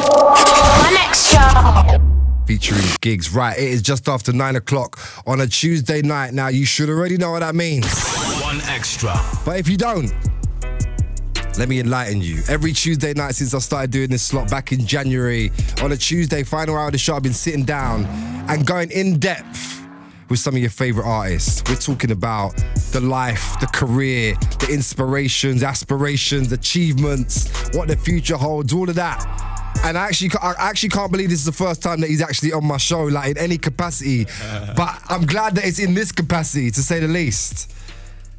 One Extra. Featuring Gigs. Right, it is just after 9 o'clock on a Tuesday night. Now, you should already know what that means. One Extra. But if you don't, let me enlighten you. Every Tuesday night since I started doing this slot back in January, on a Tuesday, final hour of the show, I've been sitting down and going in depth with some of your favourite artists. We're talking about the life, the career, the inspirations, aspirations, achievements, what the future holds, all of that. And I actually can't believe this is the first time that he's actually on my show, like in any capacity. But I'm glad that it's in this capacity, to say the least.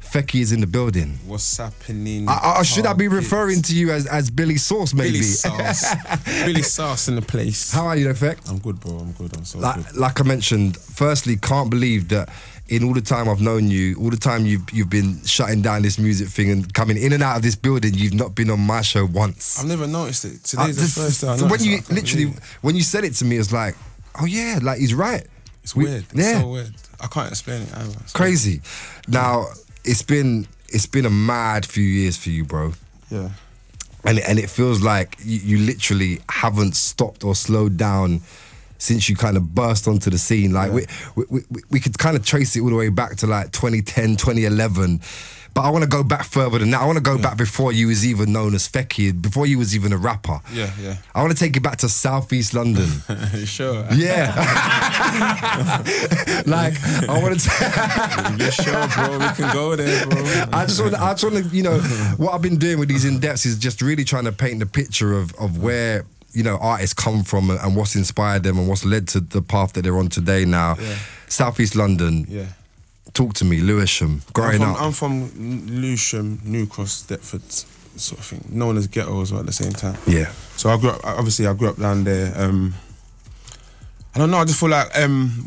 Fekky is in the building. What's happening? Should I be referring to you as Billy Sauce, maybe? Billy Sauce. Billy Sauce in the place. How are you, Feck? I'm good, bro. I'm good. I'm so good. Like I mentioned, firstly, can't believe that in all the time I've known you, all the time you've been shutting down this music thing and coming in and out of this building, you've not been on my show once. I've never noticed it. Today's the first time I noticed when you said it to me, it's like, oh yeah, like he's right. It's weird. It's so weird. I can't explain it either. It's crazy. Now, it's been a mad few years for you, bro. Yeah. And it feels like you literally haven't stopped or slowed down since you kind of burst onto the scene. Like we could kind of trace it all the way back to like 2010, 2011. But I want to go back further than that. I want to go back before you was even known as Fekky, before you was even a rapper. Yeah, yeah. I want to take you back to Southeast London. You sure? Yeah. Like, I want to... You sure, bro? We can go there, bro. I just want to, you know, what I've been doing with these in-depths is just really trying to paint the picture of where, you know, artists come from and what's inspired them and what's led to the path that they're on today now. Yeah. Southeast London. Yeah. Talk to me, Lewisham, growing up. I'm from Lewisham, New Cross, Deptford, sort of thing, known as ghetto as well at the same time. Yeah. So I grew up down there. I don't know, I just feel like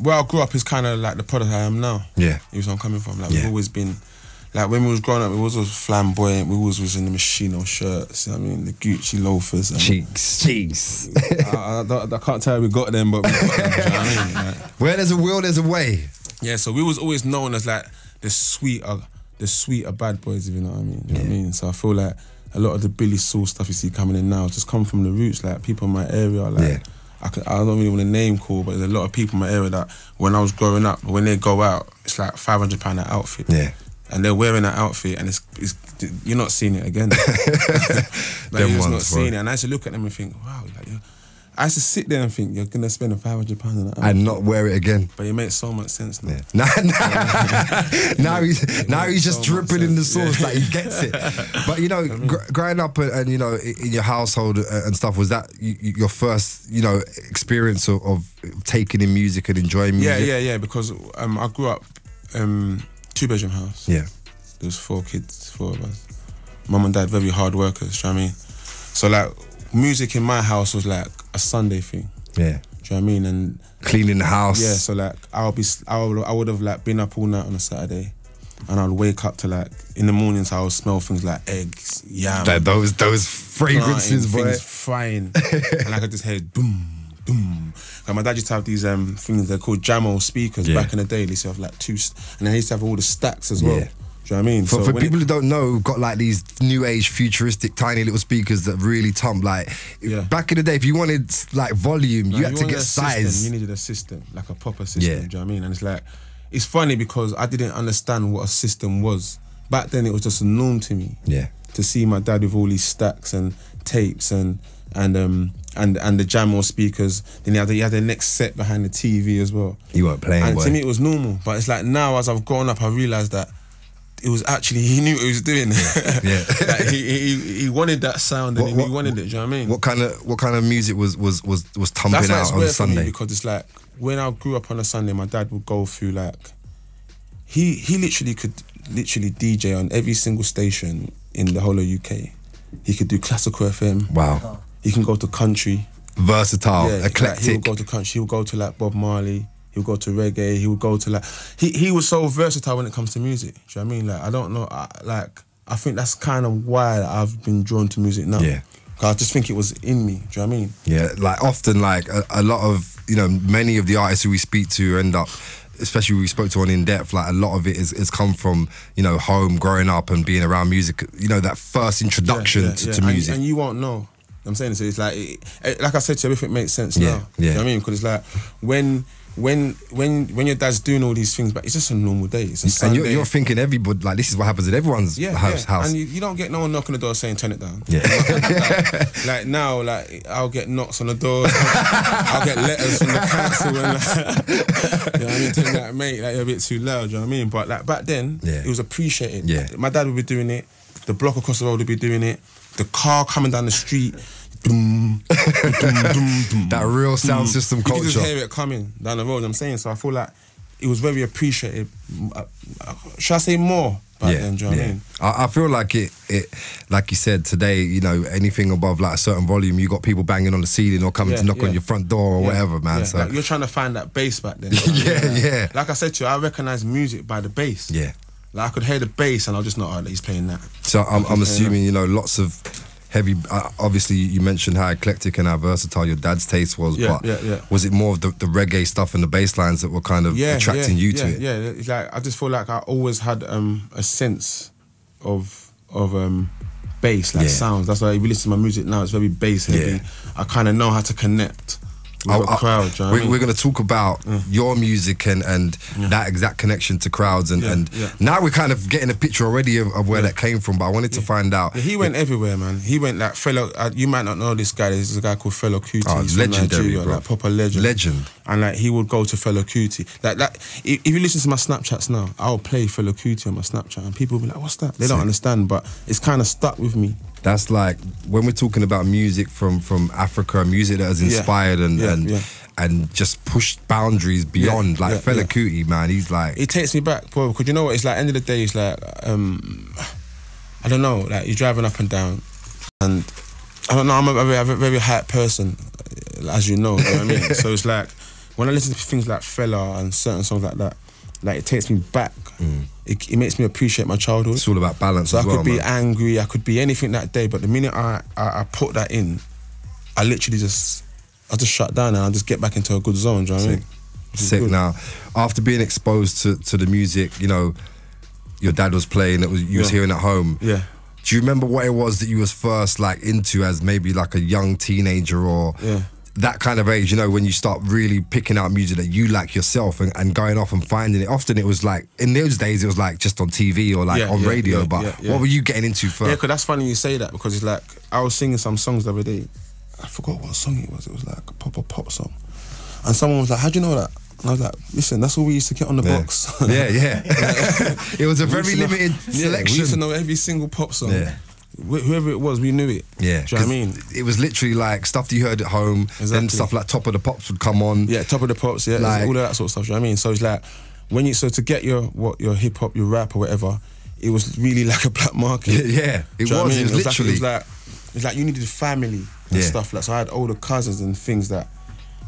where I grew up is kind of like the product I am now. Yeah. You know where I'm coming from? Like, we've always been, like when we was growing up, we always was flamboyant, we always was in the Machino shirts, you know what I mean, the Gucci loafers. Cheeks. I can't tell how we got them, but we got them, do you know what I mean? Like, where there's a will, there's a way. Yeah, so we was always known as like the sweeter bad boys, if you know what I mean. You know what I mean? So I feel like a lot of the Billy Sauce stuff you see coming in now just come from the roots. Like people in my area, like I don't really want to name call, but there's a lot of people in my area that when I was growing up, when they go out, it's like £500 an outfit. Yeah. And they're wearing that outfit, and it's you're not seeing it again. Like, you're just not seeing it. And I used to look at them and think, wow, like I used to sit there and think, you're going to spend £500 on that. And not wear it again. But it makes so much sense now. Yeah. Now he's just dripping in the sauce, like he gets it. But you know, growing up and you know, in your household and stuff, was that your first, you know, experience of taking in music and enjoying music? Yeah, because I grew up 2-bedroom house. Yeah. There was 4 kids, 4 of us. Mum and dad, very hard workers, do you know what I mean? So like, music in my house was like a Sunday thing. Yeah. Do you know what I mean? And cleaning the house. Yeah, so like I would have like been up all night on a Saturday, and I'd wake up to like in the mornings I would smell things like eggs, yam, those fragrances, boy. Things frying, and I could just hear boom, boom. And my dad used to have these things they're called Jamo speakers back in the day. They used to have like 2, and then he used to have all the stacks as well. Do you know what I mean? For people who don't know, we've got like these new age futuristic tiny little speakers that really thump. Like back in the day, if you wanted like volume, you had to get size. You needed a system, like a proper system. Do you know what I mean? And it's like, it's funny because I didn't understand what a system was. Back then, it was just a norm to me. Yeah. To see my dad with all these stacks and tapes and the Jamo speakers. Then he had the next set behind the TV as well. You weren't playing, and to me, it was normal. But it's like now, as I've grown up, I realised that it was actually, he knew what he was doing. Yeah. Like he wanted that sound and he wanted it, do you know what I mean? What kind of music was thumping out on a Sunday? For me, because it's like, when I grew up on a Sunday, my dad would go through like, he literally could DJ on every single station in the whole of UK. He could do classical FM. Wow. He can go to country. Versatile, eclectic. Like, he would go to country, he would go to like Bob Marley. He would go to reggae, he would go to like... He was so versatile when it comes to music, do you know what I mean? Like, I don't know, I think that's kind of why I've been drawn to music now. Yeah. Cause I just think it was in me, do you know what I mean? Yeah, like often like a lot of, you know, many of the artists who we speak to end up, especially we spoke to on In Depth, like a lot of it is come from, you know, home, growing up and being around music, you know, that first introduction to music. And you won't know I'm saying, so it's like I said to you, everything makes sense now. Yeah. You know what I mean? Because it's like when your dad's doing all these things, but it's just a normal day. It's a Sunday. And you're thinking everybody, like, this is what happens in everyone's house. And you don't get no one knocking on the door saying turn it down. Yeah. like now, like I'll get knocks on the door. I'll get letters from the council and you know what I mean, telling like, mate, like, you're a bit too loud. You know what I mean? But like back then, it was appreciated. Yeah. My dad would be doing it. The block across the road would be doing it. The car coming down the street. Doom, doom, doom, doom, that real sound system culture. You could just hear it coming down the road. I'm saying, so I feel like it was very appreciated. Should I say more back then? Do you know what I mean? I feel like it, like you said today. You know, anything above like a certain volume, you got people banging on the ceiling or coming to knock on your front door or whatever, man. So like you're trying to find that bass back then. yeah. Like I said to you, I recognise music by the bass. Yeah. Like I could hear the bass and I'll just know, oh, he's playing that. So I'm assuming, you know, lots of heavy, obviously you mentioned how eclectic and how versatile your dad's taste was, but was it more of the reggae stuff and the bass lines that were kind of attracting you to it? Yeah, it's like, I just feel like I always had a sense of bass, like sounds. That's why if you listen to my music now, it's very bass heavy. I kind of know how to connect with a crowd. We're going to talk about your music and that exact connection to crowds and now we're kind of getting a picture already of where that came from, but I wanted to find out. He went everywhere, man. He went like you might not know this guy. There's a guy called Fela Kuti. Oh, he's legendary, from Nigeria, bro. like proper legend. And like he would go to Fela Kuti. Like if you listen to my Snapchats now, I'll play Fela Kuti on my Snapchat and people will be like, what's that? They don't understand, but it's kind of stuck with me. That's like when we're talking about music from Africa, music that has inspired and just pushed boundaries beyond. Like Fela Kuti, man, he's like, it takes me back, bro. Because you know what? It's like end of the day, it's like I don't know. Like you're driving up and down, and I don't know. I'm a very hype person, as you know. You know what I mean? So it's like when I listen to things like Fela and certain songs like that, like it takes me back. It makes me appreciate my childhood. It's all about balance. So as I could be man. angry, I could be anything that day, but the minute I put that in, I literally just shut down and I just get back into a good zone. Do you know what I mean? Sick. Now, after being exposed to the music, you know, your dad was playing, you was hearing at home. Yeah. Do you remember what it was that you was first like into as maybe like a young teenager or that kind of age, you know, when you start really picking out music that you like yourself and going off and finding it? Often it was like, in those days, it was like just on TV or like on radio, but what were you getting into first? Yeah, because that's funny you say that, because it's like, I was singing some songs the other day. I forgot what song it was. It was like a pop song. And someone was like, how do you know that? And I was like, listen, that's all we used to get on the box. Yeah. It was a very limited selection. We used to know every single pop song. Yeah. Whoever it was, we knew it. Yeah. Do you know what I mean? It was literally like stuff that you heard at home, then stuff like Top of the Pops would come on. Yeah, Top of the Pops, like, all of that sort of stuff, do you know what I mean? So it's like, so to get your hip hop, your rap or whatever, it was really like a black market. Yeah, it was. It was literally. It's like you needed family and stuff. Like, so I had older cousins and things that,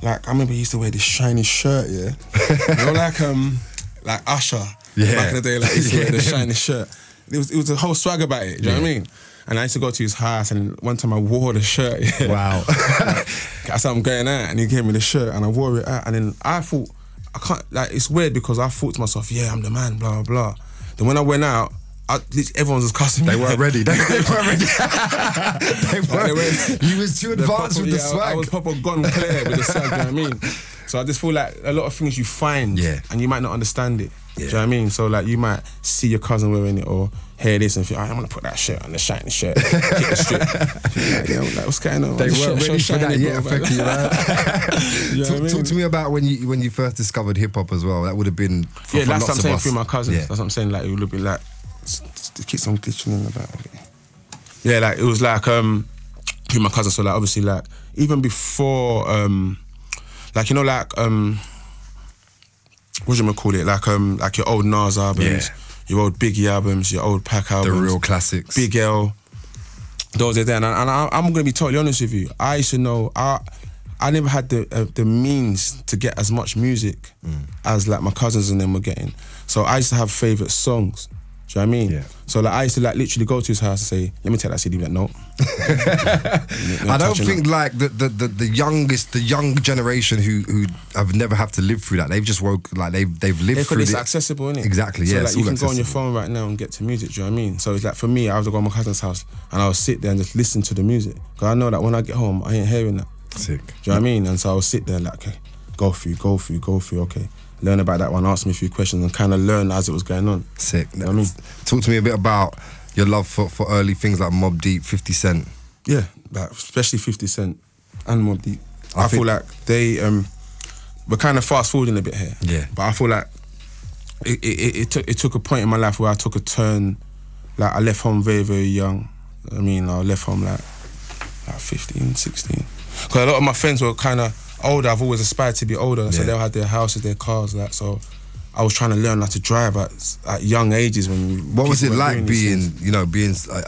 like, I remember he used to wear this shiny shirt, you know, like Usher. Back in the day, like, he used to wear the shiny shirt. It was a whole swag about it, do you know what I mean? And I used to go to his house, and one time I wore the shirt. Wow. I said, I'm going out, and he gave me the shirt, and I wore it out, and then I thought, I can't, like, it's weird because I thought to myself, yeah, I'm the man, blah, blah, blah. Then when I went out, everyone was cussing me. They weren't ready. They weren't ready. You was too advanced with the swag. I was proper gone clear with the swag, you know what I mean? So I just feel like a lot of things you find, and you might not understand it. Do you know what I mean? So like you might see your cousin wearing it or hear this and think, I'm gonna put that shirt on, the shiny shirt, kick the strip. Like, what's going on? They weren't ready for that yet, Fekky, man. You know what I mean? Talk to me about when you first discovered hip hop as well. That would have been for that's lots what I'm of saying us. through my cousins. That's what I'm saying. Like it would have been like, keep some glitching in the back. Yeah, like it was like through my cousins. So like obviously like even before like, you know, like what do you call it? Like your old Nas albums, your old Biggie albums, your old Pac albums, the real classics, Big L. Those are there, and I'm gonna be totally honest with you. I used to know I never had the means to get as much music as like my cousins and them were getting. So I used to have favourite songs. Do you know what I mean? Yeah. So like I used to like literally go to his house and say, let me take that CD. Like, no. I don't think like the young generation who have never have to live through that. They've just lived through it's it. accessible, innit? Exactly, yeah. So like you can accessible. go on your phone right now and get to music, do you know what I mean? So it's like for me, I was to go to my cousin's house and I would sit there and just listen to the music. Because I know that when I get home, I ain't hearing that. Sick. Do you know what I mean? And so I would sit there like, okay, go through, okay. Learn about that one, ask me a few questions and kind of learn as it was going on. Sick. You know what I mean? Talk to me a bit about your love for early things like Mobb Deep, 50 Cent. Yeah, like especially 50 Cent and Mobb Deep. I feel like they, we're kind of fast forwarding a bit here. Yeah. But I feel like it took a point in my life where I took a turn, like I left home very, very young. I mean, I left home like 15, 16. Because a lot of my friends were kind of older. I've always aspired to be older, so they all had their houses, their cars, like, so I was trying to learn how to drive at young ages. What was it like being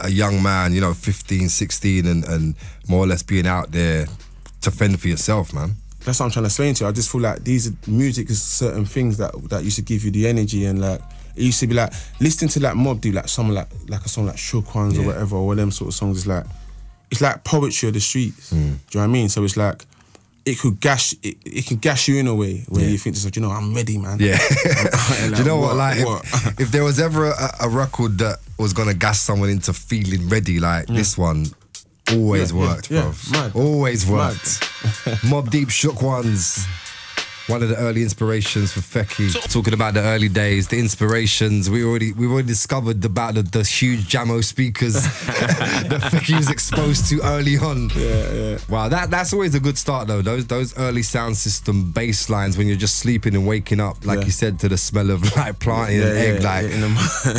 a young man, 15, 16 and more or less being out there to fend for yourself, man? That's what I'm trying to explain to you. I just feel like music is certain things that used to give you the energy, and like it used to be like listening to like Mobb Deep, like someone like a song like Shook Ones or whatever, or them sort of songs is like, it's like poetry of the streets. Do you know what I mean? So it's like it can gash you in a way where you think to yourself, I'm ready, man. Yeah. Do you know what? Like if there was ever a record that was gonna gas someone into feeling ready, like this one always worked, bro. Mad. Always worked. Mobb Deep, Shook Ones. One of the early inspirations for Fekky. Talking about the early days, the inspirations, we've already discovered about the huge Jamo speakers that Fekky was exposed to early on. Yeah. Wow, that's always a good start though. Those early sound system bass lines when you're just sleeping and waking up, like you said, to the smell of like planting and egg,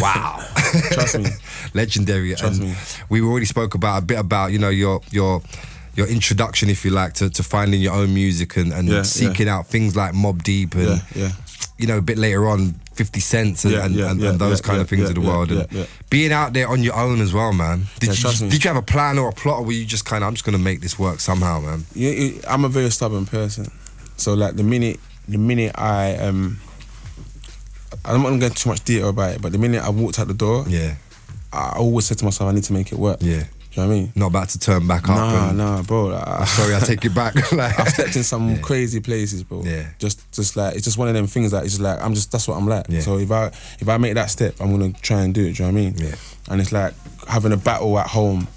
wow. Trust me. Legendary. Trust me. We already spoke about a bit about your introduction, if you like, to finding your own music and seeking out things like Mobb Deep and a bit later on 50 Cent and those kind of things of the world. And being out there on your own as well, man. Did you have a plan or a plot, or were you just kind of, I'm just gonna make this work somehow, man? Yeah, I'm a very stubborn person. So like the minute I I'm not gonna get too much detail about it, but the minute I walked out the door, I always said to myself, I need to make it work. Yeah. Do you know what I mean? Not about to turn back up. Nah, bro. Sorry, I take it back. I've stepped in some crazy places, bro. Yeah. Just like it's just one of them things that it's just like that's what I'm like. Yeah. So if I make that step, I'm gonna try and do it. Do you know what I mean? Yeah. And it's like having a battle at home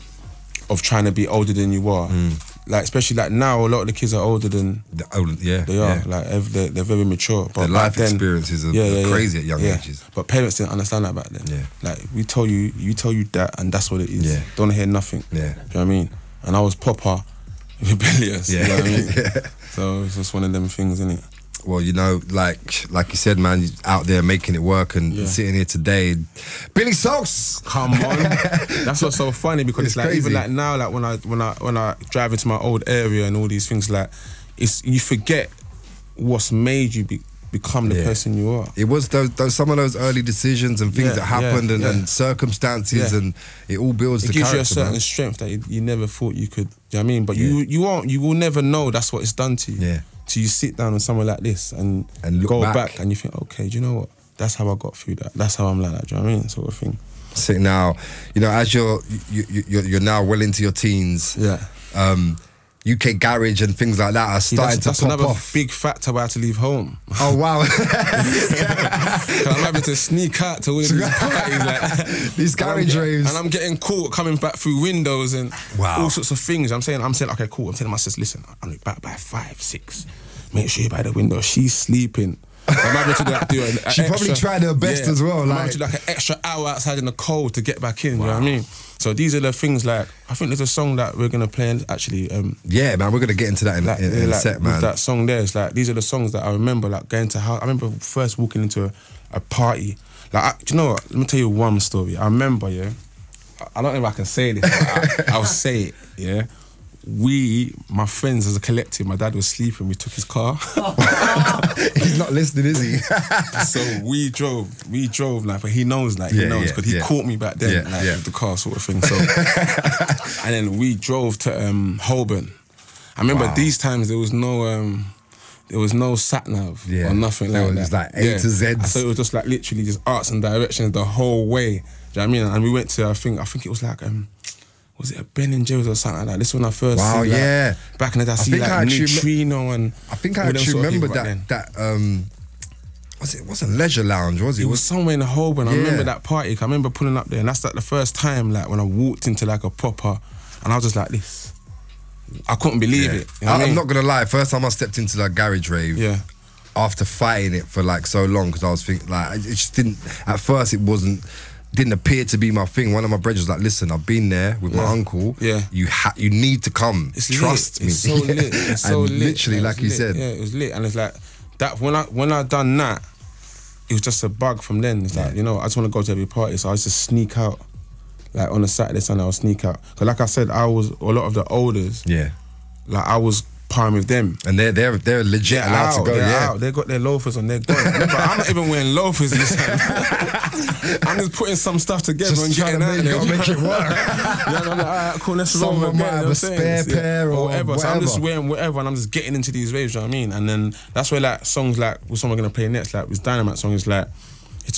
of trying to be older than you are. Like especially like now, a lot of the kids are older than they are. Like they're very mature. But their life experiences are crazy at young ages. But parents didn't understand that back then. Yeah. Like you tell you that, and that's what it is. Yeah. Don't hear nothing. Yeah. Do you know what I mean? And I was proper rebellious. Yeah. You know what I mean? So it's just one of them things, isn't it? Well, like you said, man, you're out there making it work and sitting here today. Billy Sauce! Come on. That's what's so funny, because it's like crazy. Even like now, like when I drive into my old area and all these things, like you forget what's made you become the person you are. It was some of those early decisions and things that happened and circumstances, and it all builds the character. It gives you a certain strength that you never thought you could. Do you know what I mean? But you will never know that's what it's done to you. Yeah. So you sit down on somewhere like this and go back and you think, okay, do you know what? That's how I got through that. That's how I'm like that. Do you know what I mean? Sort of thing. So now, as you're now well into your teens. Yeah. UK garage and things like that are starting to pop off. That's another big factor where I had to leave home. Oh wow! I'm having to sneak out to all of these parties, like these garage raves, and I'm getting caught coming back through windows and all sorts of things. I'm saying, okay, cool. I'm telling my sister, listen, I'm back by 5, 6. Make sure you're by the window. She's sleeping. I'm having to do an she probably tried her best as well. I'm having to do an extra hour outside in the cold to get back in. You know what I mean? So these are the things, like, I think there's a song that we're gonna play actually. Yeah, man, we're gonna get into that in a set, man. That song there, it's like, these are the songs that I remember, like going to house. I remember first walking into a party. Like, do you know what? Let me tell you one story. I remember, I don't know if I can say this, but I'll say it, my friends as a collective, my dad was sleeping, we took his car. He's not listening, is he? So we drove, like, but he knows, because he caught me back then, with the car sort of thing. So, and then we drove to Holborn. I remember these times there was no there was no sat nav or nothing like that. It was like A to Z. So it was just like literally just arts and directions the whole way. Do you know what I mean? And we went to, I think it was like, was it a Ben and Jerry's or something like that? This is when I first see, like, back in the day, I see like Neutrino and I think I actually remember that it wasn't Leisure Lounge, was it? It was somewhere in Holborn. I remember that party. I remember pulling up there, and that's like the first time like when I walked into like a proper, and I was just like this. I couldn't believe it. You know what I mean? I'm not gonna lie, first time I stepped into that garage rave, after fighting it for like so long, because I was thinking like, it just didn't, at first it didn't appear to be my thing. One of my brothers was like, listen, I've been there with my uncle. Yeah. You need to come. Trust me. It's so lit. It's so lit. Literally, like you said. Yeah, it was lit. And it's like that when I done that, it was just a bug from then. It's like, you know, I just want to go to every party. So I used to sneak out. Like on a Saturday, Sunday, I would sneak out. Because like I said, a lot of the olders. Yeah. Like I was partying with them. And they're legit allowed to go, out. They got their loafers on, they're gone. Remember, I'm not even wearing loafers this time. I'm just putting some stuff together just and getting out there. Gotta make it work. I'm like, all right, cool, let's roll again. Might have a spare pair or whatever. So I'm just wearing whatever and I'm just getting into these raves, you know what I mean? And then that's where like songs like, what song we're gonna play next, like this Dynamite song is like, it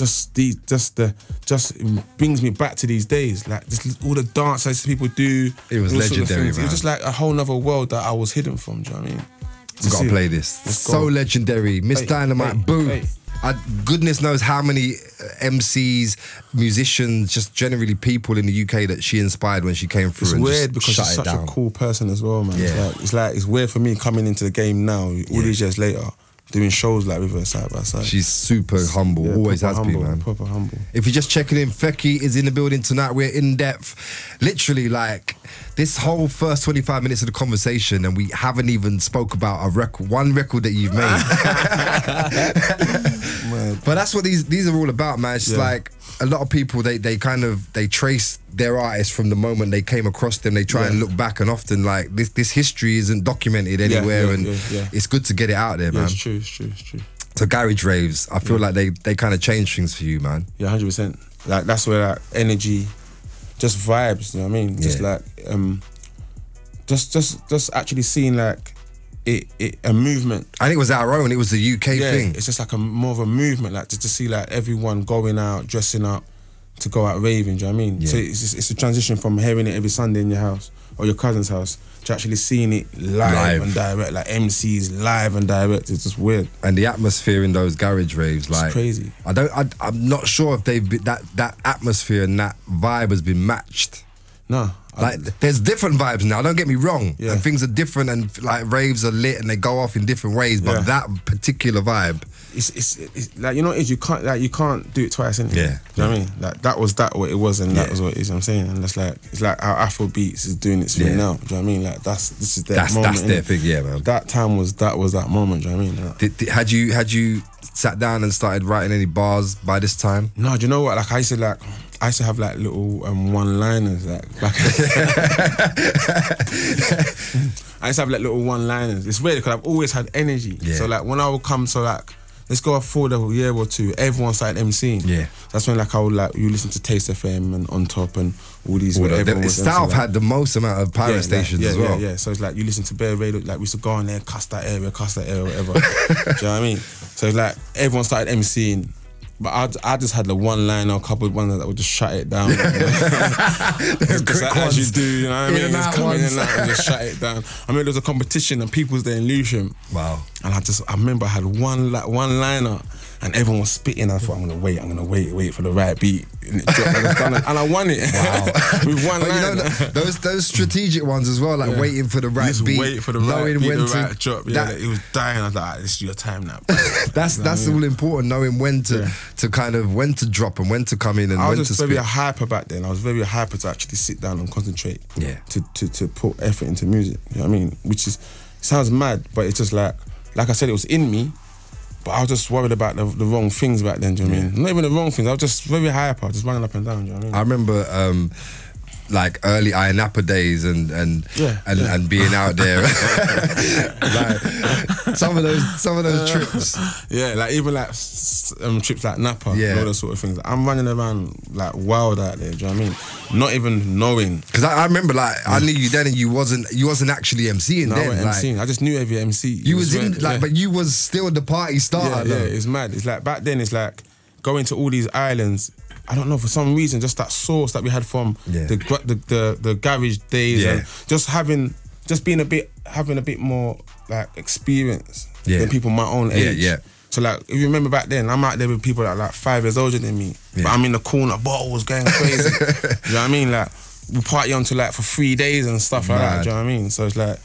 brings me back to these days. Like just all the dances people do. It was legendary, man. It was just like a whole nother world that I was hidden from. Do you know what I mean? You gotta play this. So legendary, Miss Dynamite. Boo. Goodness knows how many MCs, musicians, just generally people in the UK that she inspired when she came through. It's weird because she's such a cool person as well, man. Yeah. It's weird for me coming into the game now, all these years later, doing shows like with her side by side. She's super humble, always has been, man. Proper humble. If you're just checking in, Fekky is in the building tonight. We're in depth. Literally, like, this whole first 25 minutes of the conversation, and we haven't even spoke about one record that you've made. But that's what these are all about, man. It's just like, a lot of people, they trace their artists from the moment they came across them. They try and look back, and often like this history isn't documented anywhere, and it's good to get it out there, man. It's true. So garage raves, I feel like they kind of change things for you, man. Yeah, 100%. Like that's where like, energy, just vibes. You know what I mean? Just like just actually seeing like a movement. And it was our own. It was the UK thing. It's just like more of a movement, like just to see like everyone going out, dressing up to go out raving. Do you know what I mean? So it's a transition from hearing it every Sunday in your house or your cousin's house to actually seeing it live and direct, like MCs live and direct. It's just weird. And the atmosphere in those garage raves, like, it's crazy. I'm not sure if that atmosphere and that vibe has been matched. No. Like, there's different vibes now, don't get me wrong. And things are different, and like raves are lit and they go off in different ways, but that particular vibe, it's like, you know what it is, you can't do it twice, innit? Yeah. Do you know what I mean? Like that was what it was, and that was what it is, you know what I'm saying? And that's like, it's like how Afro Beats is doing its thing now. Do you know what I mean? Like this is their moment. That's their thing, yeah, man. That time was that moment, do you know what I mean? Like, had you sat down and started writing any bars by this time? No, do you know what? Like I used to have like little one-liners, like back. I used to have like little one-liners. It's weird because I've always had energy. So like when I would come to like, let's go forward a year or two, everyone started MCing. Yeah. That's when like I would like, you listen to Taste FM and On Top and all these. South had the most amount of pirate stations as well. Yeah. So it's like you listen to Bear Radio, like we used to go on there, cuss that area, whatever. Do you know what I mean? So it's like everyone started MCing. But I just had the one-liner, a couple of ones that would just shut it down. Just like, as you do, you know what I mean? Just come in and out and just shut it down. I mean, there was a competition and people was there in Lewisham. Wow. And I remember I had one-liner and everyone was spitting. I thought, I'm gonna wait for the right beat. And I won it. Wow. With one line. You know, those strategic ones as well, like waiting for the right beat. Wait for the right beat, the right drop. Yeah, it was dying. I was like, this is your time now. That's all important, knowing when to kind of when to drop and when to come in and when to spit. I was very hyper back then. I was very hyper to actually sit down and concentrate. Yeah. To put effort into music. You know what I mean? Which sounds mad, but it's just like I said, it was in me. But I was just worried about the wrong things back then, do you know what I mean? Not even the wrong things, I was just very hyper, just running up and down, do you know what I mean? I remember like early Iron Napa days and being out there. Like some of those trips. Yeah, like even like trips like Napa, and all those sort of things. I'm running around like wild out there. Do you know what I mean? Not even knowing. Because I remember, like, I knew you then, and you wasn't actually MCing then. I wasn't MCing. I just knew every MC. You was in but you was still the party starter. Yeah, it's mad. It's like back then. It's like going to all these islands. I don't know, for some reason, just that source that we had from the garage days, and just having a bit more like experience than people my own age. So like, if you remember back then, I'm out there with people that are like 5 years older than me, but I'm in the corner, bottles going crazy. You know what I mean? Like, we party until like for 3 days and stuff like that. Do you know what I mean? So it's like,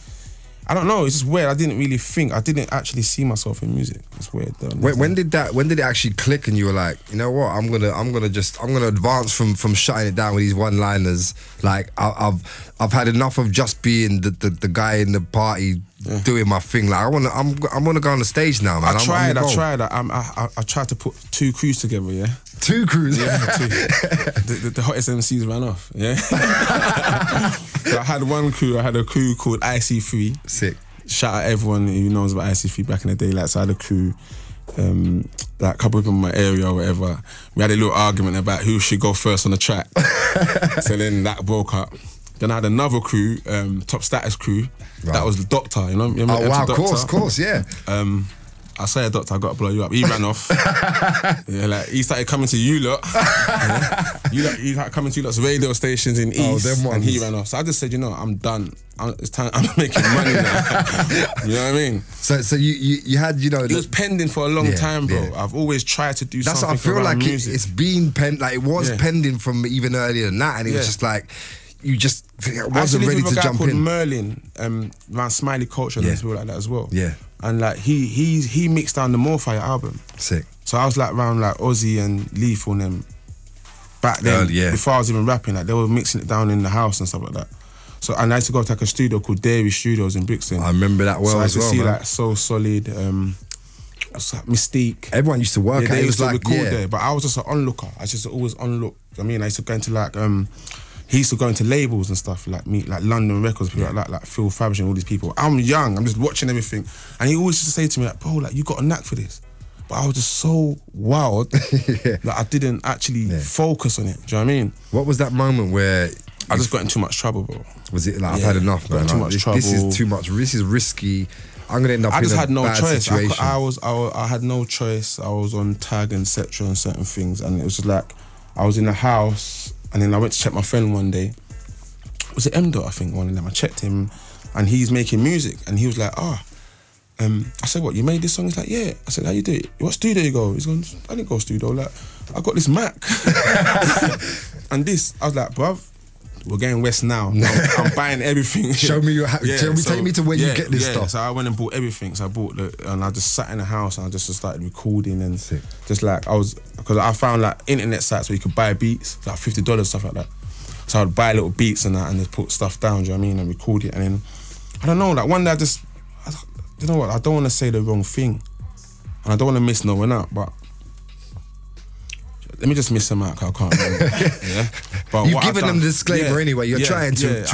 I don't know. It's just weird. I didn't actually see myself in music. It's weird though. When did it actually click and you were like, you know what? I'm gonna advance from shutting it down with these one-liners. Like I've had enough of just being the guy in the party doing my thing. Like I wanna go on the stage now, man. I tried to put 2 crews together. Yeah. 2 crews. Yeah. 2. The hottest MCs ran off. Yeah. So I had one crew. I had a crew called IC3. Sick. Shout out everyone who knows about IC3 back in the day. Like, so I had a crew, like a couple of people in my area or whatever. We had a little argument about who should go first on the track. So then that broke up. Then I had another crew, Top Status crew. Right. That was Doctor, you know? Oh wow, of course, yeah. I say, Doctor, I got to blow you up. He ran off. Yeah, like he started coming to you lot. He started coming to you lot's radio stations in East, and he ran off. So I just said, you know, I'm done. It's time. I'm making money now. You know what I mean? So you had, you know, it was pending for a long time, bro. I've always tried to do something. That's what I feel like. Music. It's been it was pending from even earlier than that, and it was just like. You just wasn't ready to jump in. Called Merlin, around Smiley Culture and people like that as well. Yeah. And like he mixed down the Morfire album. Sick. So I was like around like Ozzy and Lethal and them back then. Before I was even rapping, like they were mixing it down in the house and stuff like that. So and I used to go to like a studio called Dairy Studios in Brixton. I remember that well as well. So I used to see like So Solid, Mystique. Everyone used to work. They used to record there, but I was just an onlooker. I just always onlook. I mean, I used to go into like he used to go into labels and stuff like me, like London Records, people like Phil Fabrish and all these people. I'm young, I'm just watching everything, and he always used to say to me like, "Bro, like you got a knack for this," but I was just so wild that I didn't actually focus on it. Do you know what I mean? What was that moment where I just got in too much trouble, bro? Was it like I've had enough, man? Too much trouble. This is too much. This is risky. I'm gonna end up. I just in had no bad choice. Situation. I had no choice. I was on tag and Cetra and certain things, and it was just like I was in the house, and then I went to check my friend one day. Was it M-Dot, I think, one of them? I checked him, and he's making music, and he was like, I said, what, you made this song? He's like, yeah. I said, how you do it? What studio you go? He's gone, I didn't go studio, like, I got this Mac. And this, I was like, bruv, we're going west now. I'm buying everything. Show me your, take me to where you get this stuff. So I went and bought everything. So I bought and I just sat in the house and I just started recording and just like, because I found like internet sites where you could buy beats, like $50, stuff like that. So I'd buy little beats and that and just put stuff down, do you know what I mean, and record it. And then, I don't know, like one day you know what, I don't want to say the wrong thing. And I don't want to miss no one out, but let me just miss them out, 'cause I can't remember. But you've given them the disclaimer anyway, you're trying to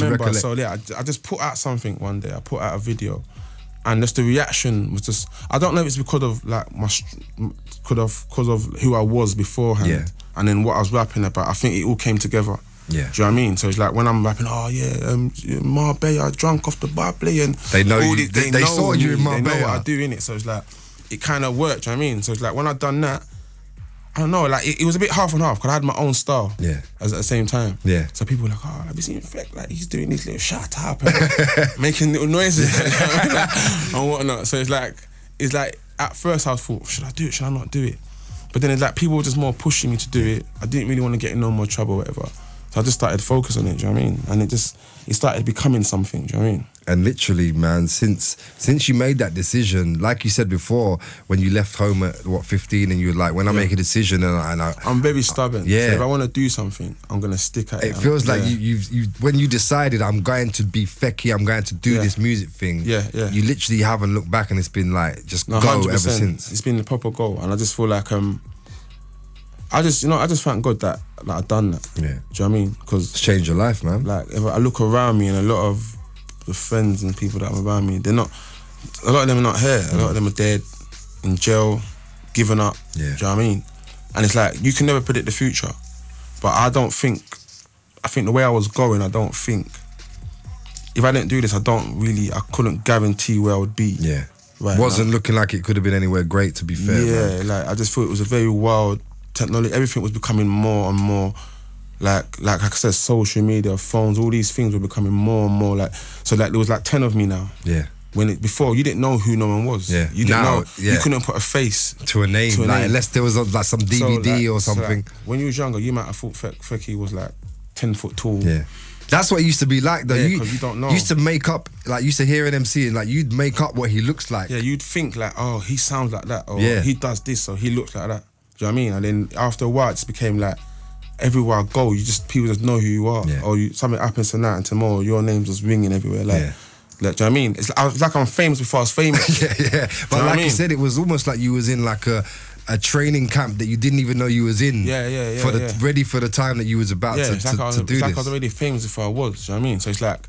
recollect. So yeah, I just put out something one day, I put out a video. And just the reaction was just, I don't know if it's because of like because of who I was beforehand and then what I was rapping about. I think it all came together. Yeah. Do you know what I mean? So it's like when I'm rapping, Marbella, drunk off the bubbly, and they know you, they saw you in Marbella. They know what I do in it. So it's like it kind of worked. Do you know what I mean? So it's like when I done that, I don't know, like it was a bit half and half because I had my own style. Yeah. At the same time. Yeah. So people were like, oh, have you seen Fekk? Like he's doing these little shut up and making little noises and whatnot. So it's like at first I thought, should I do it? Should I not do it? But then it's like people were just more pushing me to do it. I didn't really want to get in no more trouble or whatever. So I just started focusing on it, do you know what I mean? And it started becoming something, do you know what I mean? And literally, man, since you made that decision, like you said before, when you left home at, 15, and you were like, when I make a decision and I'm very stubborn. Yeah. So if I want to do something, I'm going to stick at it. It feels like you when you decided, I'm going to be Fekky, I'm going to do this music thing, you literally haven't looked back and it's been like, just go 100%. Ever since. It's been a proper goal. And I just feel like, I just thank God that I done that. Yeah. Do you know what I mean? Because It's changed your life, man. like if I look around me and a lot of the friends and people that are around me, a lot of them are not here. A lot of them are dead, in jail, giving up. Yeah. Do you know what I mean? And it's like, you can never predict the future. But I think the way I was going, I don't think, if I didn't do this, I couldn't guarantee where I would be. Yeah. Right Wasn't now. looking like it could have been anywhere great, to be fair. Yeah, man. like I just thought it was a very wild technology. Everything was becoming more and more like I said, social media, phones, all these things were becoming more and more like. So like there was like 10 of me now. Yeah. Before you didn't know who no one was. Yeah. You didn't know. Yeah. You couldn't put a face To a name, unless there was like some DVD or something. So like, when you was younger, you might have thought Fekky was like 10 foot tall. Yeah. That's what it used to be like though. Yeah, 'cause you don't know. Used to make up, like, used to hear an MC and like you'd make up what he looks like. Yeah, you'd think like, oh, he sounds like that, or Yeah. he does this, or he looks like that. Do you know what I mean? And then after a while, it just became like, everywhere I go, people just know who you are. Yeah. Or something happens tonight and tomorrow, your name's just ringing everywhere. Like, Yeah. like, do you know what I mean? It's like I'm famous before I was famous. Yeah. But know what I like you mean? said, it was almost like you was in like a training camp that you didn't even know you was in. Yeah. Ready for the time that you was about Yeah, to it's like I do this. was already famous before I was. Do you know what I mean? So it's like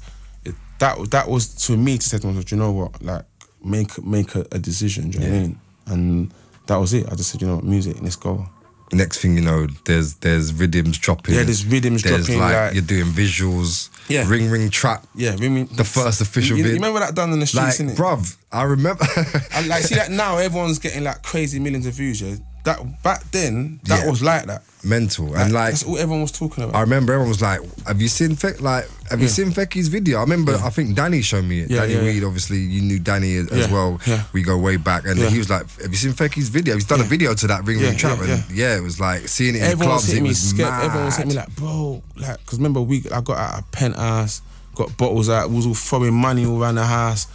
that was to me to say to myself, do you know what? Like make a decision. Do you know what I mean? And that was it. I just said, you know what, music, let's go. Next thing you know, there's rhythms dropping. Yeah, there's rhythms There's dropping. like you're doing visuals. Yeah. Ring trap. Yeah, ring. The first official You vid. remember that done on the Like, streets, innit? bruv, I remember. And like, see that now everyone's getting like crazy millions of views. Yeah, that back then that Yeah. was like that. Mental. And like, that's all everyone was talking about. I remember everyone was like, have you seen Have you seen Fekky's video? I remember, I think Danny showed me it. Yeah, Danny yeah, Weed, obviously, you knew Danny as Yeah, well. yeah. We go way back. And Yeah. he was like, have you seen Fekky's video? He's done a video to that Ring Yeah, Trap. yeah, And yeah, it was like, seeing it in the Everyone was clubs, hitting it me was scared. mad. Everyone was hitting me like, bro, like, because remember I got out of penthouse, got bottles out, was all throwing money all around the house.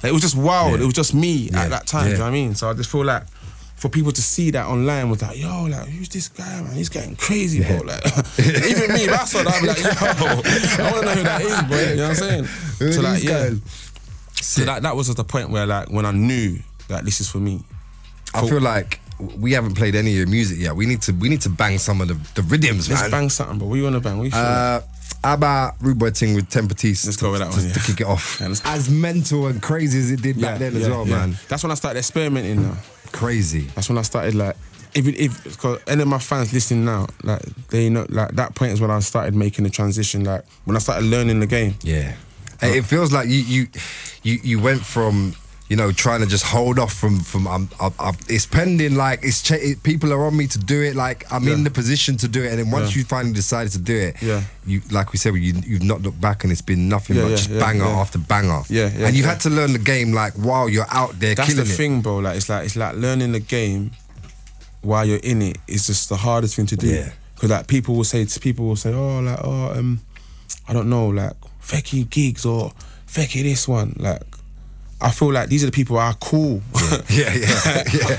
Like, it was just wild. Yeah. It was just me Yeah, at that time. yeah. Do you know what I mean? So I just feel like for people to see that online was like, yo, like, who's this guy, man? He's getting crazy, bro. Like, even me, if I saw that, I'd be like, yo, I want to know who that is, bro. You know what I'm saying? Who So are like, these yeah. guys? So that was just the point where like when I knew that this is for me. I feel like we haven't played any of your music yet. We need to bang some of the rhythms, Let's man. bang something, bro. What you want to bang? What you feel? How about Rude Boy Ting with Temperature? Let's go with that one, yeah. To kick it off. Yeah, let's go. As mental and crazy as it did back then as well, man. That's when I started experimenting now. Crazy. That's when I started like, if because any of my fans listening now, like they know, like that point is when I started making the transition. Like when I started learning the game. Yeah. It feels like you went from, you know, trying to just hold off from it's pending, like people are on me to do it, like I'm in the position to do it, and then once you finally decided to do it, you, like we said, you've not looked back, and it's been nothing but just banger after banger. And you've had to learn the game like while you're out there That's killing the it. thing, bro. Like it's like learning the game while you're in it is just the hardest thing to do. Yeah. Because like people will say, I don't know, like Fekky gigs or Fekky this one, like. I feel like these are the people who are cool. Yeah.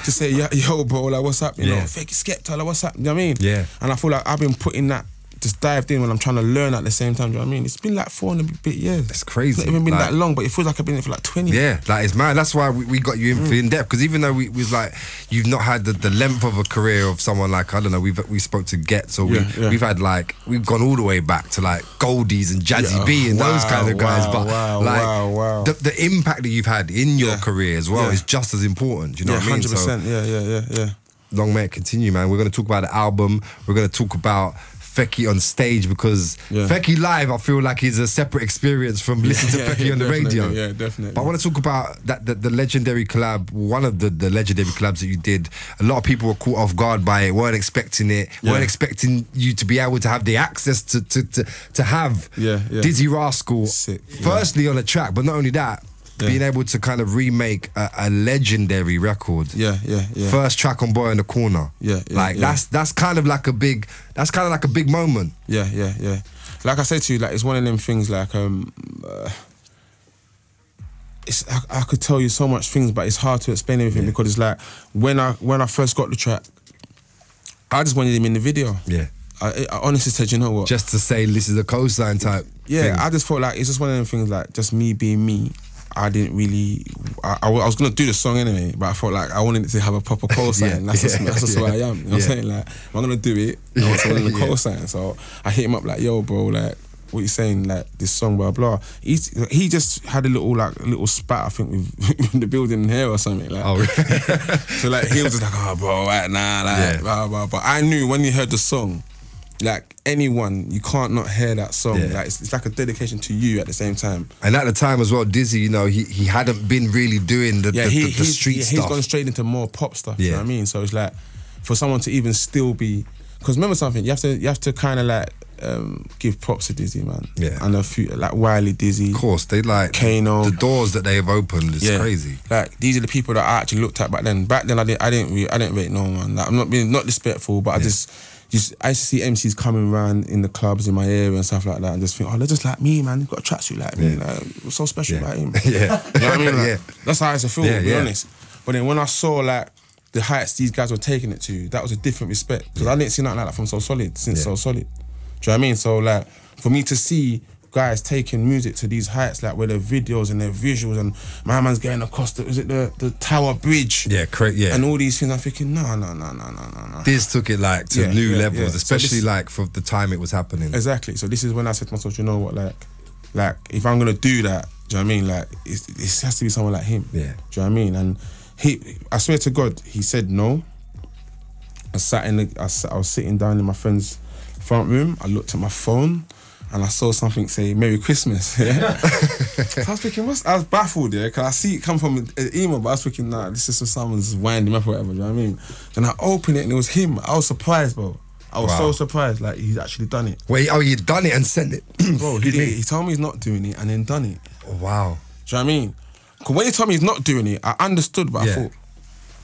To say, yo, bro, like, what's up? You know, Yeah. Fekky Skepta, like, what's up? You know what I mean? Yeah. And I feel like I've been putting that, just dived in when I'm trying to learn at the same time. Do you know what I mean? It's been like 4 and a bit years. It's crazy. It's not even been Like- that long, but it feels like I've been in it for like 20. Yeah, like it's mad. That's why we got you in for In Depth, because even though we was like, you've not had the length of a career of someone like, I don't know, we spoke to Getz, or we've had like, we've gone all the way back to like Goldies and Jazzy B and those kind of guys. But wow. The impact that you've had in your career as well Yeah. is just as important. Do you know what I mean? 100%. Yeah. Long may it continue, man. We're going to talk about the album. We're going to talk about Fekky on stage, because Fekky live, I feel like, is a separate experience from listening to Fekky on the radio. Yeah, definitely. But I want to talk about the legendary collab, one of the legendary collabs that you did. A lot of people were caught off guard by it, weren't expecting it, weren't expecting you to be able to have the access to have Dizzy Rascal, Sick. firstly on a track, but not only that, being able to kind of remake a legendary record. Yeah. First track on Boy in the Corner. Like yeah. that's kind of like a big moment. Yeah. Like I said to you, like it's one of them things. Like it's I could tell you so much things, but it's hard to explain everything because it's like when I first got the track, I just wanted him in the video. Yeah. I honestly said, you know what? Just to say this is a cosign type. Yeah, thing. I just felt like it's just one of them things, like just me being me, I didn't really. I was gonna do the song anyway, but I felt like I wanted it to have a proper co-sign. That's just who I am. You know what I'm saying? Like, if I'm gonna do it, I want someone in the co-sign. So I hit him up like, yo, bro, like, what you saying? Like, this song, blah blah. He just had a little spat, I think, with the building here or something. Like, oh, really? So like he was just like, oh, bro, right, nah, like, blah blah. But I knew when he heard the song, like anyone, you can't not hear that song. Like it's like a dedication to you at the same time. And at the time as well, Dizzy, you know, he hadn't been really doing the street stuff. He's gone straight into more pop stuff. You know what I mean? So it's like for someone to even still be, because remember something, you have to kind of like give props to Dizzy, man. Yeah. And a few like Wiley, Dizzy. Of course, they like Kano. The doors that they have opened is crazy. Like these are the people that I actually looked at back then. Back then I didn't rate no one. Like, I'm not being disrespectful, but I used to see MCs coming around in the clubs in my area and stuff like that, and just think, oh, they're just like me, man. They've got a tracksuit like me. Like, what's so special about him? You know what I mean? Like, that's how I used to feel, to be honest. But then when I saw like the heights these guys were taking it to, that was a different respect, because I didn't see nothing like that from So Solid since So Solid. Do you know what I mean? So like, for me to see guys taking music to these heights, like with their videos and their visuals, and my man's getting across the Tower Bridge? And all these things, I'm thinking, no. This took it like to new levels, especially so like for the time it was happening. Exactly. So this is when I said to myself, you know what, like if I'm gonna do that, do you know what I mean? Like it has to be someone like him. Yeah. Do you know what I mean? And I swear to God, he said no. I was sitting down in my friend's front room. I looked at my phone and I saw something say Merry Christmas. Yeah? So I was thinking, I was baffled, because I see it come from an email, but I was thinking, nah, this is just someone's winding up or whatever, do you know what I mean? Then I opened it and it was him. I was surprised, bro. I was so surprised, like he's actually done it. Wait, he'd done it and sent it? Bro, he told me he's not doing it and then done it. Oh, wow. Do you know what I mean? Because when he told me he's not doing it, I understood, but I thought,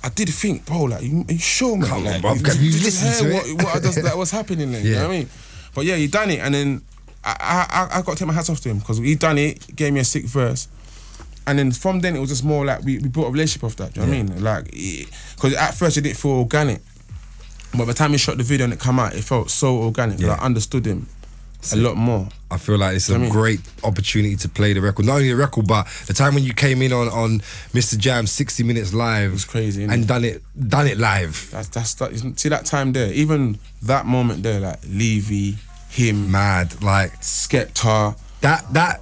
I did think, bro, like, are you sure, man? Come on, like, bro, have you listened to it? What's happening then, you know what I mean? But yeah, he done it, and then I got to take my hats off to him, because he done it, gave me a sick verse, and then from then it was just more like we built a relationship off that, do you know what I mean? Like, because at first it didn't feel organic, but by the time he shot the video and it came out, it felt so organic, that I understood him a lot more. I feel like it's a great opportunity to play the record. Not only the record, but the time when you came in on Mr. Jam's 60 Minutes Live. It was crazy, innit? And done it live. See that time there, even that moment there, like Levy, him, mad, like Skepta. That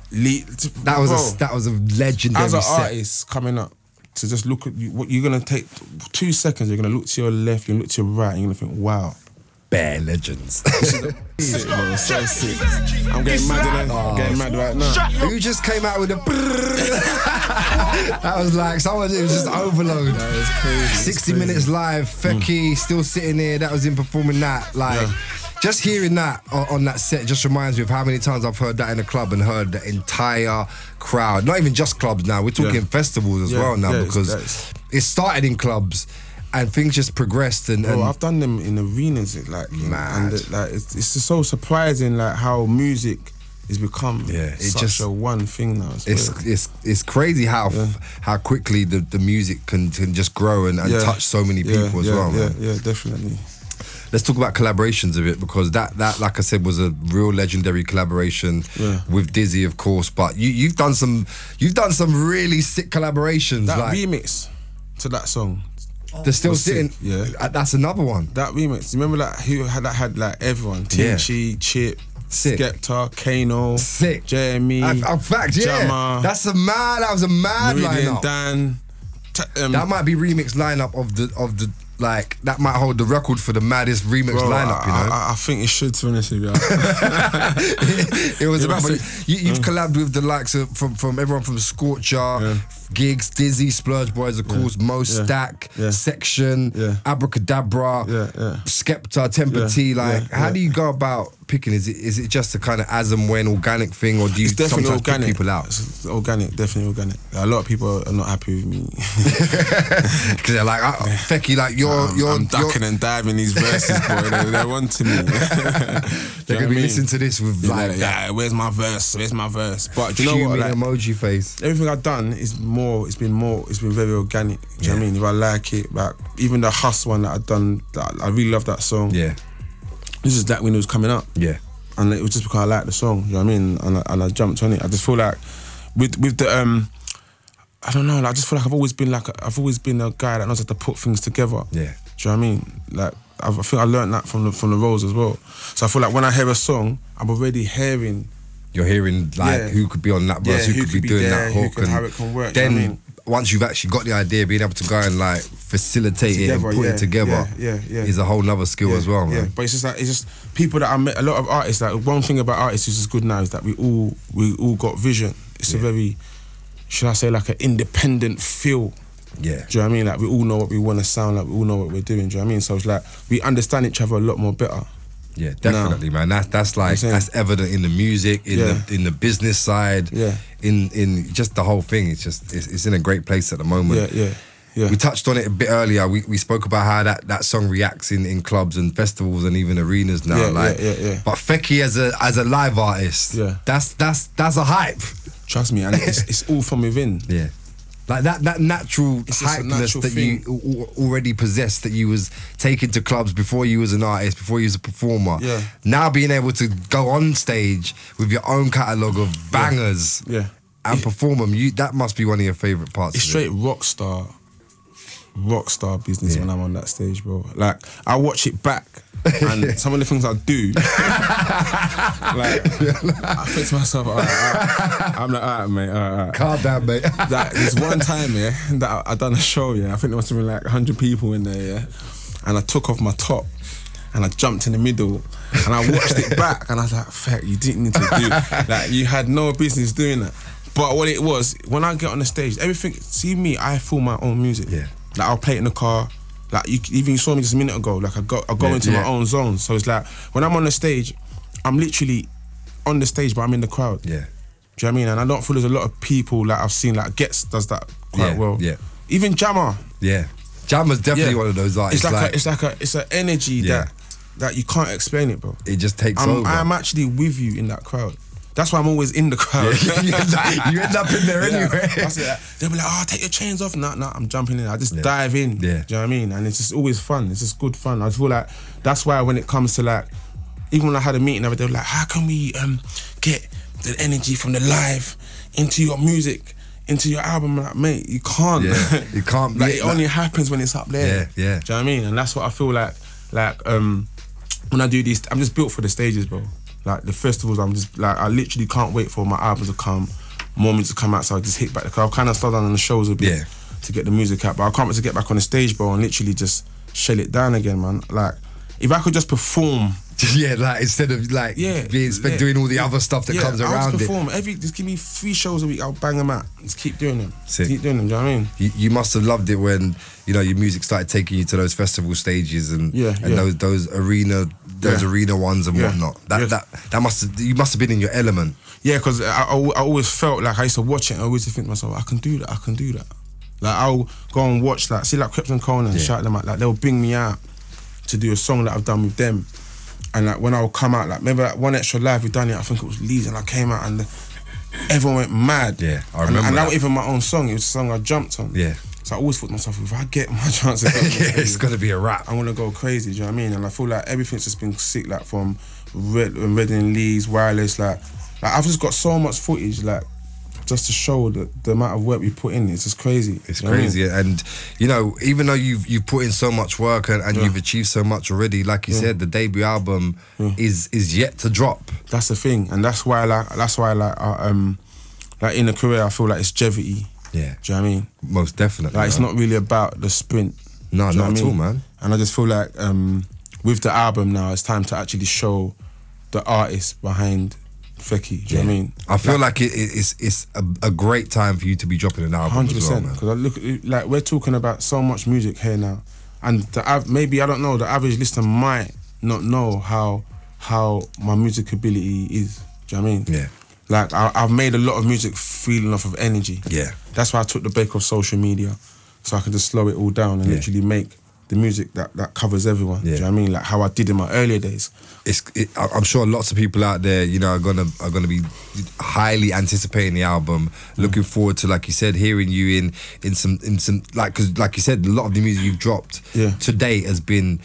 was a legendary as an set. artist coming up, to just look at you, what you're gonna take 2 seconds, you're gonna look to your left, you're gonna look to your right, and you're gonna think, wow. Bare legends. Sick, bro, so sick. I'm getting mad right now. You just came out with a that was like someone, it was just overload. That was crazy. 60 Minutes Live, Fekky still sitting there, that was him performing that. Like, just hearing that on that set just reminds me of how many times I've heard that in a club and heard the entire crowd. Not even just clubs now, we're talking festivals as well now, because it started in clubs and things just progressed. And I've done them in arenas, like, mad. And like it's just so surprising, like how music has become such a one thing now. It's crazy how quickly the music can just grow and touch so many people as well. Yeah, definitely. Let's talk about collaborations of it, because that like I said, was a real legendary collaboration with Dizzy, of course. But you've done some really sick collaborations. That like remix to that song. They're still sitting. Sick. Yeah, that's another one. That remix. You remember like who had like everyone? Tinchy, Chip, sick. Skepta, Kano, sick. Jeremy. In fact, Jammer, that was a mad lineup. Dan. That might be remix lineup of the. Like, that might hold the record for the maddest remix lineup, you know? I think it should, to be honest with you. It was about, you've collabed with the likes of from everyone from Scorcher, Gigs, Dizzy, Splurge Boys, of course, Mo Stack, Section, Abracadabra, Skepta, Temper T. Like, how do you go about picking? Is it just a kind of as and when organic thing, or do you sometimes organic. pick people out? It's organic, definitely organic. A lot of people are not happy with me. Because they're like, Fekky, like, I'm ducking and diving these verses, boy. They're wanting me. They're going to be listening to this with like, where's my verse? Where's my verse? But do you know what? Like, emoji face. Everything I've done is it's been very organic. Do you know what I mean? If I like it, like even the Huss one that I've done, I really love that song. Yeah. This is that when it was coming up. Yeah. And it was just because I liked the song, you know what I mean? And I jumped on it. I just feel like with the I don't know. Like, I just feel like I've always been a guy that knows how to put things together. Yeah. Do you know what I mean? Like, I think I learned that from the roles as well. So I feel like when I hear a song, I'm already hearing. You're hearing like who could be on that verse, who could be doing there, that hook, and how it can work. then you know what I mean? once you've actually got the idea, being able to go and like facilitate it and put it together is a whole nother skill as well, man. Yeah, but it's just people that I met. A lot of artists. Like, one thing about artists is good now is that we all got vision. It's a very, should I say, like an independent feel. Yeah. Do you know what I mean? Like, we all know what we want to sound like. We all know what we're doing. Do you know what I mean? So it's like we understand each other a lot more better. Yeah, definitely, man. That's like that's evident in the music, in the business side, in just the whole thing. It's just it's in a great place at the moment. Yeah. We touched on it a bit earlier. We spoke about how that song reacts in clubs and festivals and even arenas now. But Fekky as a live artist, that's a hype. Trust me, and it's all from within. Yeah. Like that natural hypeness that you already possessed, that you was taken to clubs before you was an artist, before you was a performer. Yeah. Now being able to go on stage with your own catalogue of bangers and perform them, that must be one of your favourite parts. It's straight rock star business when I'm on that stage, bro. Like, I watch it back. And some of the things I do, like, I think to myself, I'm like, all right, mate, all right. Calm down, mate. There's one time, that I done a show, I think there must have been like 100 people in there, and I took off my top, and I jumped in the middle, and I watched it back, and I was like, fuck, you didn't need to do that. Like, you had no business doing that. But what it was, when I get on the stage, everything, see me, I feel my own music. Yeah. Like, I'll play it in the car. Like, you saw me just a minute ago. Like, I go into my own zone. So it's like, when I'm on the stage, I'm literally on the stage, but I'm in the crowd. Yeah. Do you know what I mean? And I don't feel there's a lot of people that I've seen, like Gets does that quite well. Yeah. Even Jammer. Yeah. Jammer's definitely one of those artists. It's an energy that you can't explain it, bro. It just takes over. I'm actually with you in that crowd. That's why I'm always in the crowd. You end up in there anyway. They'll be like, oh, take your chains off. Nah, I'm jumping in. I just dive in. Do you know what I mean? And it's just always fun. It's just good fun. I feel like that's why when it comes to, like, even when I had a meeting, they were like, how can we get the energy from the live into your music, into your album? I'm like, mate, you can't. Yeah, you can't. Like, it only happens when it's up there. Yeah. Do you know what I mean? And that's what I feel like when I do these, I'm just built for the stages, bro. Like, the festivals, I'm just like, I literally can't wait for my albums to come, more music to come out, so I just hit back. Because I've kind of slowed down on the shows a bit to get the music out, but I can't wait to get back on the stage, bro, and literally just shell it down again, man. Like, if I could just perform. Like, instead of like doing all the other stuff that comes around just perform. Just give me 3 shows a week, I'll bang them out. Just keep doing them. Sick. Keep doing them, do you know what I mean? You must have loved it when, your music started taking you to those festival stages and those arena ones and whatnot. You must have been in your element. Yeah, because I always felt like I used to watch it and I always think to myself, I can do that. Like, I'll go and watch, like, see, like Crips and Conan and shout them out. Like, they'll bring me out to do a song that I've done with them. And like, when I'll come out, like, remember that one extra live we done it, I think it was Leeds, and I came out and everyone went mad. Yeah, I remember. And that wasn't even my own song, it was a song I jumped on. Yeah. So I always thought to myself, if I get my chance to go it's gonna be a rap. I'm gonna go crazy, do you know what I mean? And I feel like everything's just been sick, like from Reading, Leeds, Wireless, like I've just got so much footage, like, just to show the amount of work we put in. It's just crazy. It's crazy. I mean? And even though you've put in so much work and you've achieved so much already, like you said, the debut album is yet to drop. That's the thing, and that's why like in a career I feel like it's longevity. Yeah. Do you know what I mean? Most definitely. Like, it's not really about the sprint. No, not at all, man. And I just feel like with the album now, it's time to actually show the artist behind Fekky, do you know what I mean? I feel like it's a great time for you to be dropping an album 100%, as well, man. Because I look at, like, we're talking about so much music here now, and maybe, I don't know, the average listener might not know how my music ability is. Do you know what I mean? Yeah. Like, I've made a lot of music feeling off of energy. Yeah. That's why I took the break off social media, so I could just slow it all down and literally make the music that covers everyone. Do you know what I mean? Like how I did in my earlier days. I'm sure lots of people out there, are gonna be highly anticipating the album, looking forward to, like you said, hearing you in some, like, because like you said, a lot of the music you've dropped to date has been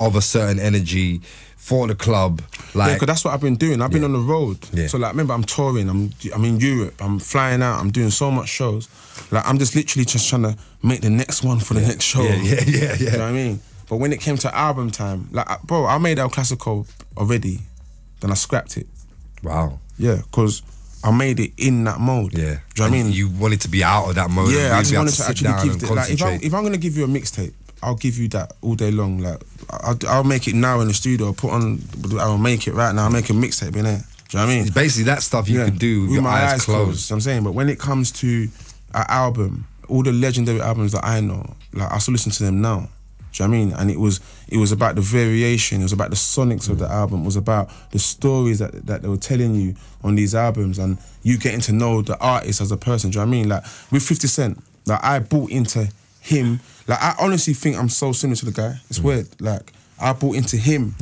of a certain energy for the club. Like, yeah, because that's what I've been doing. I've been on the road. Yeah. So like, remember, I'm touring. I'm in Europe. I'm flying out. I'm doing so much shows. Like, I'm just literally just trying to make the next one for the next show. Yeah. You know what I mean? But when it came to album time, like, bro, I made El Clasico already, then I scrapped it. Wow. Yeah, because I made it in that mode. Yeah. Do you know what I mean? You wanted to be out of that mode. Yeah, and I really just be able wanted to actually give it. Like, if I'm gonna give you a mixtape, I'll give you that all day long. Like, I'll make it now in the studio. I'll make it right now. I'll make a mixtape, innit? Do you know what I mean? It's basically that stuff you can do with your my eyes closed. You know what I'm saying? But when it comes to an album, all the legendary albums that I know, like, I still listen to them now. Do you know what I mean? And it was about the variation, it was about the sonics of the album, it was about the stories that they were telling you on these albums, and you getting to know the artist as a person. Do you know what I mean? Like, with 50 Cent, like, I bought into him. Like, I honestly think I'm so similar to the guy. It's weird. Like, I bought into him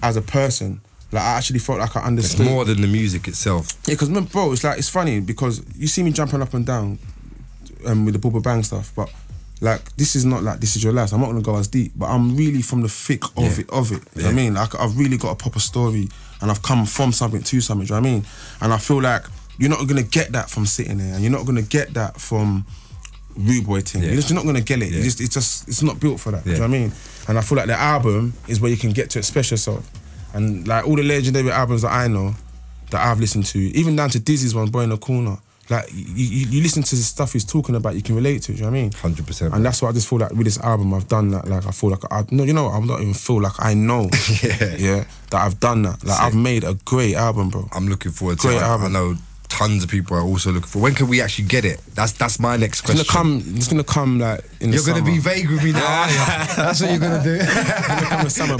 as a person. Like, I actually felt like I understood. It's more than the music itself. Yeah, because, bro, it's like, it's funny because you see me jumping up and down with the Booba Bang stuff, but like, this is not like This Is Your Life. I'm not gonna go as deep, but I'm really from the thick of it. You know what I mean? Like, I've really got a proper story, and I've come from something to something. Do you know what I mean? And I feel like you're not gonna get that from sitting there, and you're not gonna get that from Rude Boy thing. You're not gonna get it. It's not built for that. Do you know what I mean? And I feel like the album is where you can get to express yourself. And like, all the legendary albums that I know, that I've listened to, even down to Dizzy's one, Boy in the Corner. Like, you listen to the stuff he's talking about, you can relate to it, do you know what I mean? 100%. And that's what I just feel like with this album, I've done that. Like, I feel like, you know what, I'm not even feel like I know, that I've done that. Like, I've made a great album, bro. I'm looking forward to it. Great album. I know tons of people are also looking for. When can we actually get it? That's my next question. It's gonna come like in the summer. You're gonna be vague with me now. That's what you're gonna do. It's gonna come in the summer,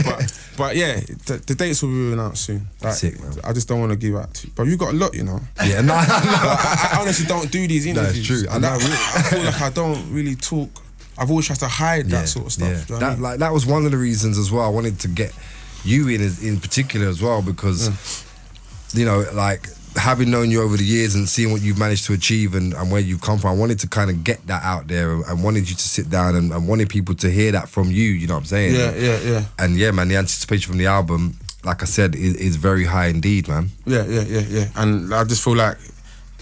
but yeah, the dates will be announced soon. Like, sick, man. I just don't want to give out too. But you got a lot, you know. Yeah, no. I honestly don't do these interviews. That's true. And I feel like I don't really talk. I've always tried to hide that sort of stuff. Yeah. Do you know what I mean? Like, that was one of the reasons as well. I wanted to get you in particular as well, because you know, like, having known you over the years and seeing what you've managed to achieve and where you've come from, I wanted to kind of get that out there and wanted you to sit down and wanted people to hear that from you, you know what I'm saying? Yeah. And yeah, man, the anticipation from the album, like I said, is very high indeed, man. Yeah. And I just feel like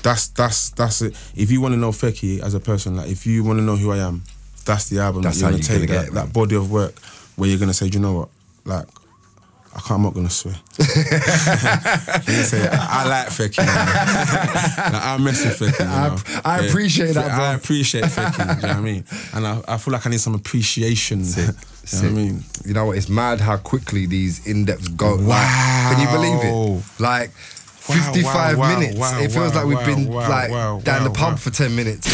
that's it. If you want to know Fekky as a person, like, if you want to know who I am, that's the album That's that you're how going to you're take, gonna get that body of work where you're going to say, do you know what, like, I'm not gonna swear. Say, I like Fekky. Like, I mess with Fekky. You know? I appreciate that, bro. I appreciate Fekky. You know what I mean? And I feel like I need some appreciation. Sick. You know what I mean? You know what? It's mad how quickly these in-depths go. Wow. Like, can you believe it? Like, 55 minutes. It feels like we've been down the pub for 10 minutes.